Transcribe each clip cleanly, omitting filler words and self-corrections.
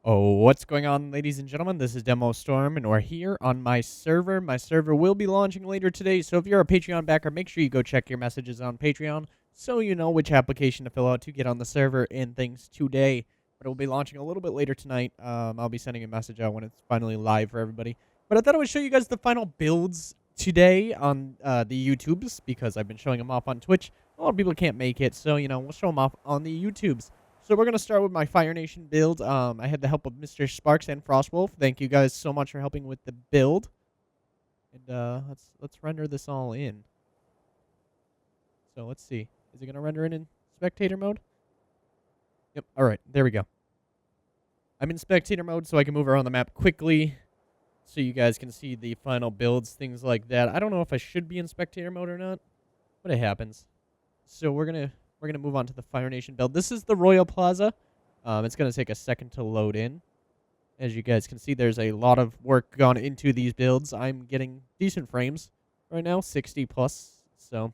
Oh, what's going on, ladies and gentlemen? This is DemoStorm, and we're here on my server. My server will be launching later today, so if you're a Patreon backer, make sure you go check your messages on Patreon so you know which application to fill out to get on the server and things today. But it will be launching a little bit later tonight. I'll be sending a message out when it's finally live for everybody. But I thought I would show you guys the final builds today on the YouTubes, because I've been showing them off on Twitch. A lot of people can't make it, so, we'll show them off on the YouTubes. So we're going to start with my Fire Nation build. I had the help of Mr. Sparks and Frostwolf. Thank you guys so much for helping with the build. And let's render this all in. So let's see. Is it going to render in spectator mode? Yep. All right. There we go. I'm in spectator mode so I can move around the map quickly so you guys can see the final builds, things like that. I don't know if I should be in spectator mode or not, but it happens. So we're going to move on to the Fire Nation build. This is the Royal Plaza. It's going to take a second to load in. As you guys can see, there's a lot of work gone into these builds. I'm getting decent frames right now, 60 plus. So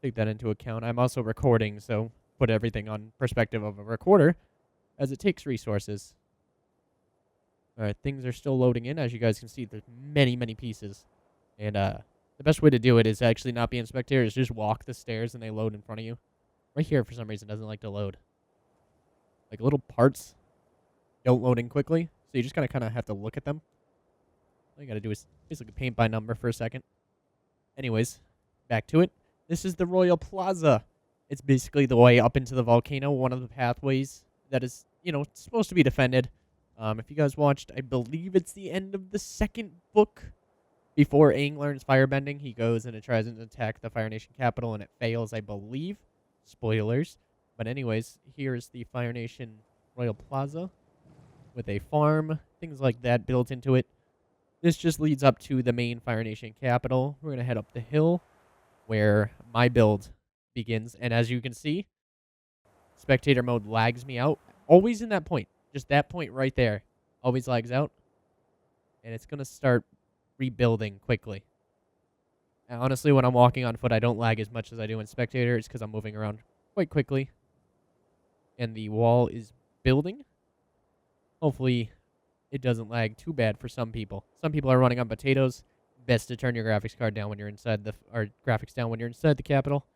take that into account. I'm also recording, so put everything on perspective of a recorder as it takes resources. All right, things are still loading in. As you guys can see, there's many, many pieces. And the best way to do it is actually not be in spectator, is just walk the stairs and they load in front of you. Right here, for some reason, doesn't like to load. Like, little parts don't load in quickly, so you just kind of have to look at them. All you got to do is basically paint by number for a second. Anyways, back to it. This is the Royal Plaza. It's basically the way up into the volcano, one of the pathways that is, supposed to be defended. If you guys watched, I believe it's the end of the second book. Before Aang learns firebending, he goes and tries to attack the Fire Nation capital, and it fails, I believe. Spoilers. But anyways, here's the Fire Nation Royal Plaza with a farm, things like that built into it. This just leads up to the main Fire Nation capital. We're going to head up the hill where my build begins. And as you can see, spectator mode lags me out. Always in that point. Just that point right there. Always lags out. And it's going to start rebuilding quickly. And honestly, when I'm walking on foot, I don't lag as much as I do in spectator. It's because I'm moving around quite quickly. And the wall is building. Hopefully, it doesn't lag too bad for some people. Some people are running on potatoes. Best to turn your graphics card down when you're inside graphics down when you're inside the capital.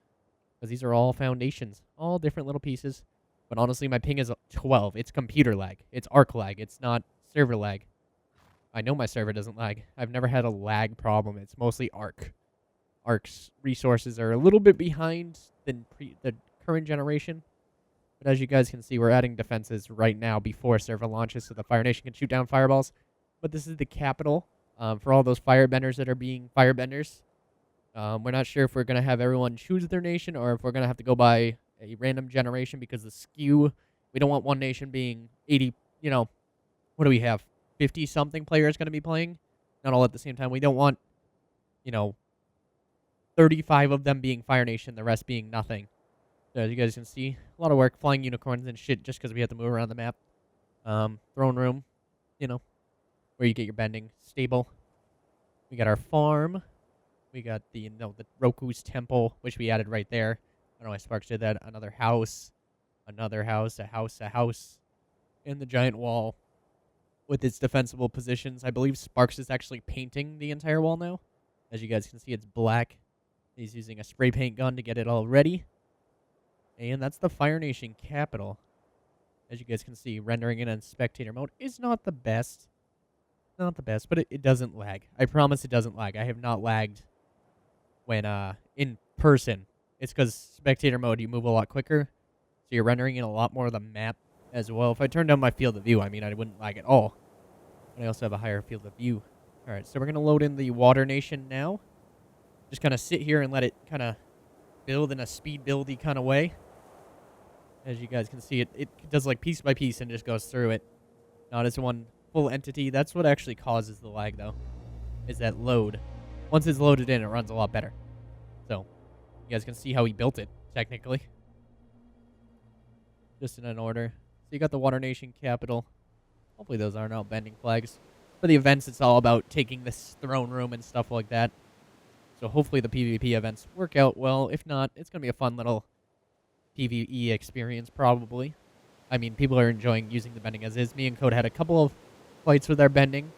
Because these are all foundations. All different little pieces. But honestly, my ping is 12. It's computer lag. It's Ark lag. It's not server lag. I know my server doesn't lag. I've never had a lag problem. It's mostly Ark. Ark's resources are a little bit behind the current generation. But as you guys can see, we're adding defenses right now before server launches so the Fire Nation can shoot down fireballs. But this is the capital for all those firebenders that are being firebenders. We're not sure if we're going to have everyone choose their nation or if we're going to have to go by a random generation because the skew, we don't want one nation being 80, what do we have? 50-something players going to be playing? Not all at the same time. We don't want, 35 of them being Fire Nation, the rest being nothing. So as you guys can see, a lot of work, flying unicorns and shit just because we have to move around the map. Throne room, where you get your bending. Stable. We got our farm. We got the Roku's temple, which we added right there. I don't know why Sparks did that. Another house. Another house. A house. A house. And the giant wall with its defensible positions. I believe Sparks is actually painting the entire wall now. As you guys can see, it's black. He's using a spray paint gun to get it all ready. And that's the Fire Nation capital. As you guys can see, rendering in spectator mode is not the best. Not the best, but it doesn't lag. I promise it doesn't lag. I have not lagged when in person. It's because spectator mode, you move a lot quicker. So you're rendering in a lot more of the map as well. If I turn down my field of view, I wouldn't lag at all. But I also have a higher field of view. All right, so we're going to load in the Water Nation now. Just kind of sit here and let it kind of build in a speed buildy kind of way. As you guys can see, it does like piece by piece and just goes through it. Not as one full entity. That's what actually causes the lag, though, is that load. Once it's loaded in, it runs a lot better. So, you guys can see how he built it, technically. Just in an order. So you got the Water Nation capital. Hopefully those aren't all bending flags. For the events, it's all about taking this throne room and stuff like that. So hopefully the PvP events work out well. If not, it's going to be a fun little PvE experience, probably. I mean, people are enjoying using the bending as is. Me and Code had a couple of fights with our bending.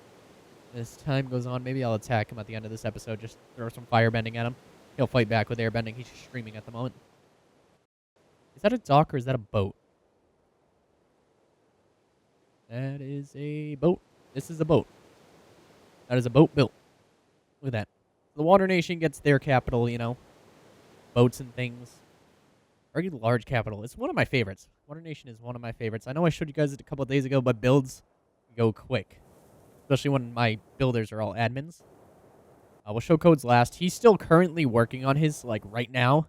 As time goes on, maybe I'll attack him at the end of this episode. Just throw some fire bending at him. He'll fight back with air bending. He's streaming at the moment. Is that a dock or is that a boat? That is a boat. This is a boat. That is a boat built. Look at that. The Water Nation gets their capital, you know. Boats and things. Very large capital. It's one of my favorites. Water Nation is one of my favorites. I know I showed you guys it a couple of days ago, but builds go quick. Especially when my builders are all admins. We'll show Code's last. He's still currently working on his, like, right now.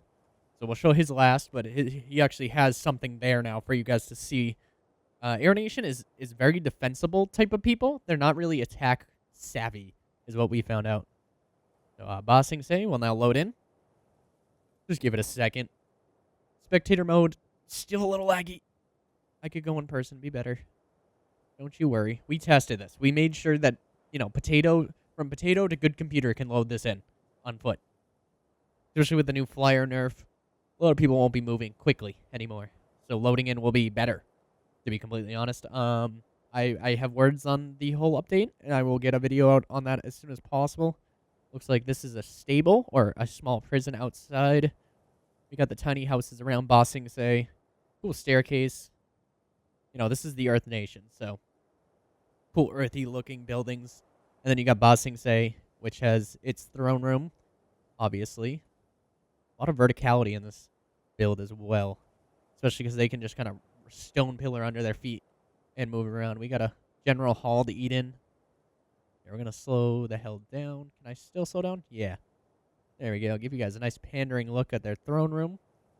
So we'll show his last, but he actually has something there now for you guys to see. Air Nation is very defensible type of people. They're not really attack savvy, is what we found out. So Bossing Say will now load in. Just give it a second. Spectator mode, still a little laggy. I could go in person, be better. Don't you worry. We tested this. We made sure that, you know, from potato to good computer can load this in on foot. Especially with the new flyer nerf. A lot of people won't be moving quickly anymore. So loading in will be better, to be completely honest. I have words on the whole update, and I will get a video out on that as soon as possible. Looks like this is a stable, or a small prison outside. We got the tiny houses around Bossing Say. Cool staircase. You know, this is the Earth Nation, so cool earthy looking buildings. And then you got Bossing Say, which has its throne room, obviously. A lot of verticality in this build as well. Especially because they can just kind of stone pillar under their feet and move around. We got a general hall to eat in. Yeah, we're going to slow the hell down. Can I still slow down? Yeah. There we go. I'll give you guys a nice pandering look at their throne room.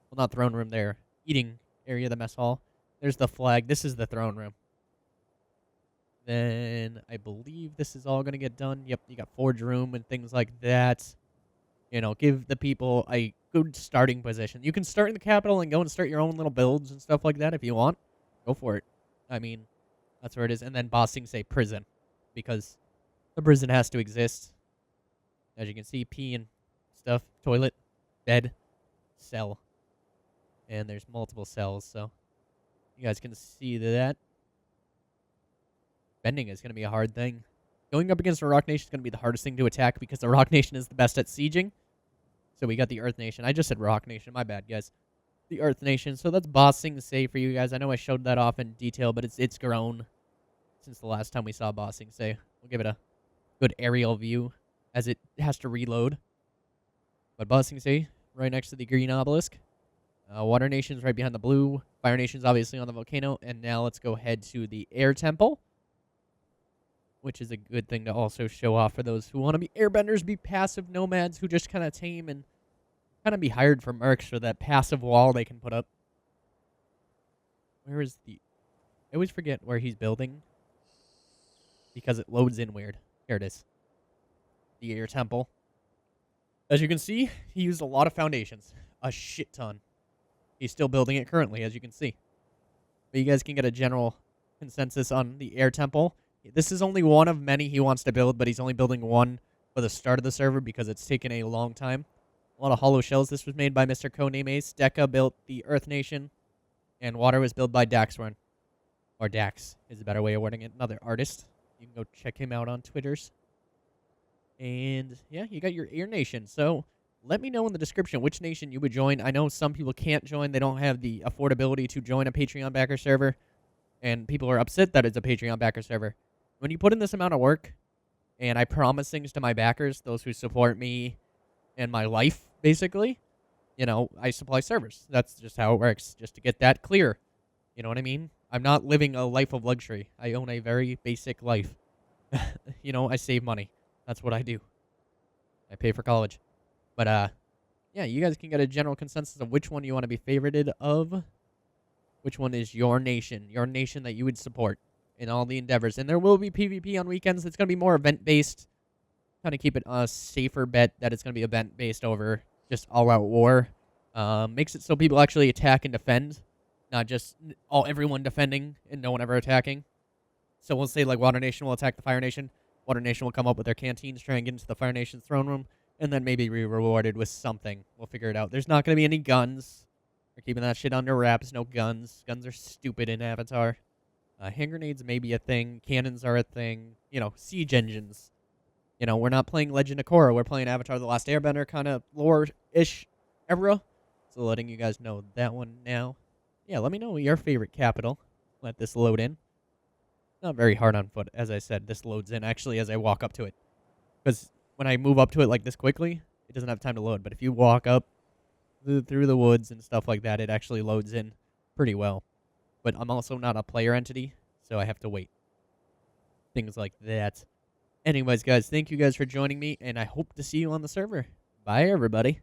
Well, not throne room, their eating area, the mess hall. There's the flag. This is the throne room. Then I believe this is all going to get done. Yep, you got forge room and things like that. You know, give the people a good starting position. You can start in the capital and go and start your own little builds and stuff like that if you want. Go for it. I mean, that's where it is. And then Bossing Say prison, because the prison has to exist. As you can see, pee and stuff, toilet, bed, cell. And there's multiple cells, so you guys can see that. Bending is going to be a hard thing. Going up against the Rock Nation is going to be the hardest thing to attack because the Rock Nation is the best at sieging. So we got the Earth Nation. I just said Rock Nation. My bad, guys. The Earth Nation. So that's Bossing Say for you guys. I know I showed that off in detail, but it's grown since the last time we saw Bossing Say. We'll give it a good aerial view as it has to reload. But Bossing Say, right next to the green obelisk. Water Nation's right behind the blue. Fire Nation's obviously on the volcano. And now let's go ahead to the Air Temple, which is a good thing to also show off for those who want to be airbenders, be passive nomads who just kind of tame and kind of be hired for mercs for that passive wall they can put up. Where is the... I always forget where he's building because it loads in weird. Here it is. The Air Temple. As you can see, he used a lot of foundations. A shit ton. He's still building it currently, as you can see. But you guys can get a general consensus on the Air Temple. This is only one of many he wants to build, but he's only building one for the start of the server because it's taken a long time. A lot of hollow shells. This was made by Mr. Codename Ace. Deca built the Earth Nation, and Water was built by Daxworn. Or Dax is a better way of wording it. Another artist. You can go check him out on Twitters. And, yeah, you got your Air Nation. So, let me know in the description which nation you would join. I know some people can't join. They don't have the affordability to join a Patreon backer server. And people are upset that it's a Patreon backer server. When you put in this amount of work, and I promise things to my backers, those who support me and my life, basically, you know, I supply servers. That's just how it works, just to get that clear. You know what I mean? I'm not living a life of luxury. I own a very basic life. You know, I save money. That's what I do. I pay for college. But, yeah, you guys can get a general consensus of which one you want to be favorited of. Which one is your nation that you would support in all the endeavors. And there will be PvP on weekends. It's going to be more event-based. Kind of keep it a safer bet that it's going to be event-based over just all-out war. Makes it so people actually attack and defend, not just everyone defending and no one ever attacking. So we'll say, like, Water Nation will attack the Fire Nation. Water Nation will come up with their canteens, try and get into the Fire Nation's throne room, and then maybe be rewarded with something. We'll figure it out. There's not going to be any guns. We're keeping that shit under wraps. No guns. Guns are stupid in Avatar. Hand grenades may be a thing. Cannons are a thing. You know, siege engines. You know, we're not playing Legend of Korra. We're playing Avatar The Last Airbender kind of lore-ish era. So letting you guys know that one now. Yeah, let me know your favorite capital. Let this load in. Not very hard on foot. As I said, this loads in actually as I walk up to it. Because when I move up to it like this quickly, it doesn't have time to load. But if you walk up through the woods and stuff like that, it actually loads in pretty well. But I'm also not a player entity, so I have to wait. Things like that. Anyways, guys, thank you guys for joining me, and I hope to see you on the server. Bye, everybody.